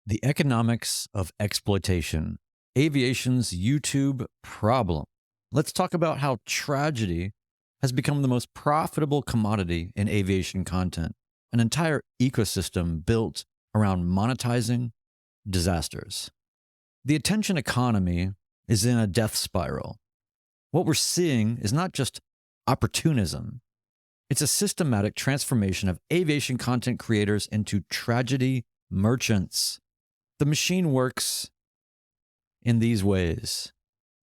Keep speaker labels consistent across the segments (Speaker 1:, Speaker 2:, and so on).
Speaker 1: The economics of exploitation, aviation's YouTube problem. Let's talk about how tragedy has become the most profitable commodity in aviation content, an entire ecosystem built around monetizing disasters. The attention economy is in a death spiral. What we're seeing is not just opportunism, it's a systematic transformation of aviation content creators into tragedy merchants. The machine works in these ways.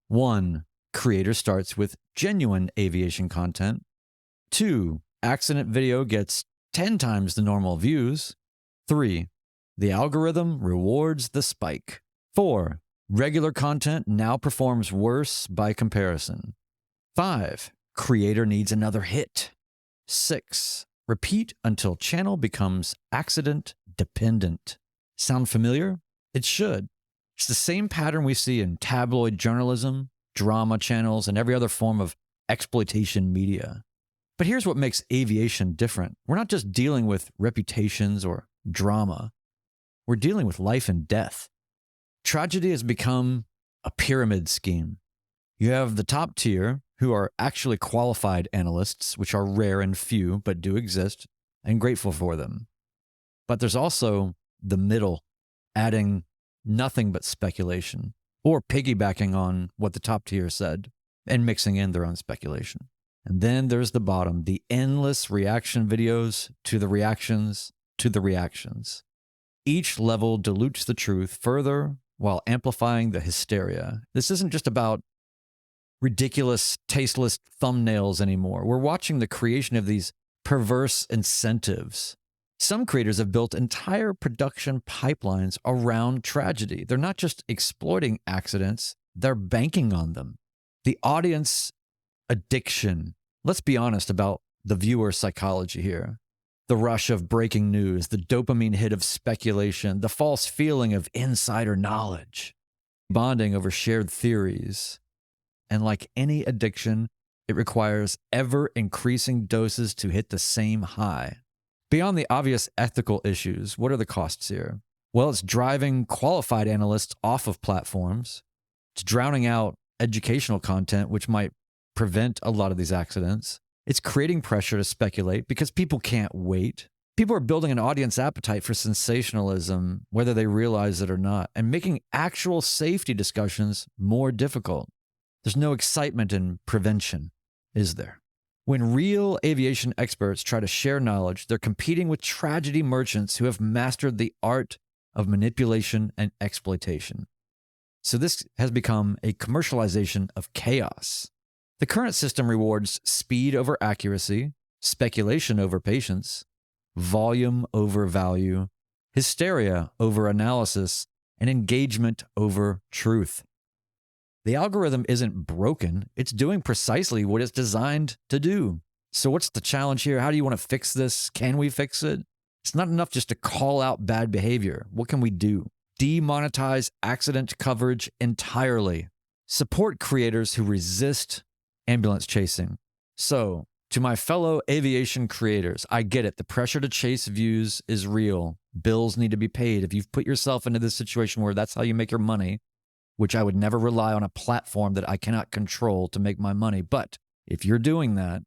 Speaker 1: 1. Creator starts with genuine aviation content. 2. Accident video gets 10 times the normal views. 3. The algorithm rewards the spike. 4. Regular content now performs worse by comparison. 5. Creator needs another hit. 6. Repeat until channel becomes accident dependent. Sound familiar? It should. It's the same pattern we see in tabloid journalism, drama channels, and every other form of exploitation media. But here's what makes aviation different. We're not just dealing with reputations or drama. We're dealing with life and death. Tragedy has become a pyramid scheme. You have the top tier, who are actually qualified analysts, which are rare and few, but do exist, and grateful for them. But there's also the middle, adding nothing but speculation, or piggybacking on what the top tier said, and mixing in their own speculation. And then there's the bottom, the endless reaction videos to the reactions to the reactions. Each level dilutes the truth further while amplifying the hysteria. This isn't just about ridiculous, tasteless thumbnails anymore. We're watching the creation of these perverse incentives. Some creators have built entire production pipelines around tragedy. They're not just exploiting accidents, they're banking on them. The audience addiction. Let's be honest about the viewer psychology here. The rush of breaking news, the dopamine hit of speculation, the false feeling of insider knowledge, bonding over shared theories. And like any addiction, it requires ever-increasing doses to hit the same high. Beyond the obvious ethical issues, what are the costs here? Well, it's driving qualified analysts off of platforms. It's drowning out educational content, which might prevent a lot of these accidents. It's creating pressure to speculate because people can't wait. People are building an audience appetite for sensationalism, whether they realize it or not, and making actual safety discussions more difficult. There's no excitement in prevention, is there? When real aviation experts try to share knowledge, they're competing with tragedy merchants who have mastered the art of manipulation and exploitation. So this has become a commercialization of chaos. The current system rewards speed over accuracy, speculation over patience, volume over value, hysteria over analysis, and engagement over truth. The algorithm isn't broken. It's doing precisely what it's designed to do. So what's the challenge here? How do you want to fix this? Can we fix it? It's not enough just to call out bad behavior. What can we do? Demonetize accident coverage entirely. Support creators who resist ambulance chasing. So, to my fellow aviation creators, I get it. The pressure to chase views is real. Bills need to be paid. If you've put yourself into this situation where that's how you make your money, which I would never rely on a platform that I cannot control to make my money. But if you're doing that,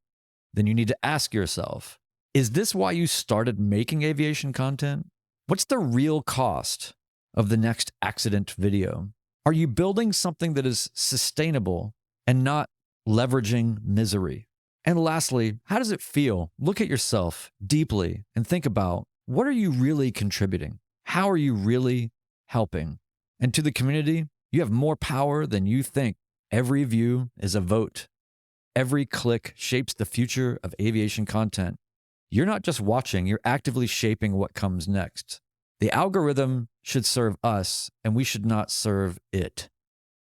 Speaker 1: then you need to ask yourself, is this why you started making aviation content? What's the real cost of the next accident video? Are you building something that is sustainable and not leveraging misery? And lastly, how does it feel? Look at yourself deeply and think about, what are you really contributing? How are you really helping? And to the community, you have more power than you think. Every view is a vote. Every click shapes the future of aviation content. You're not just watching, you're actively shaping what comes next. The algorithm should serve us, and we should not serve it.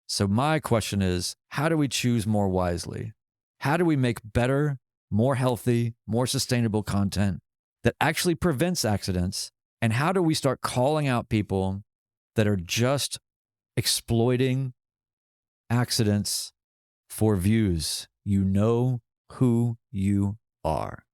Speaker 1: So my question is, how do we choose more wisely? How do we make better, more healthy, more sustainable content that actually prevents accidents? And how do we start calling out people that are just exploiting accidents for views? You know who you are.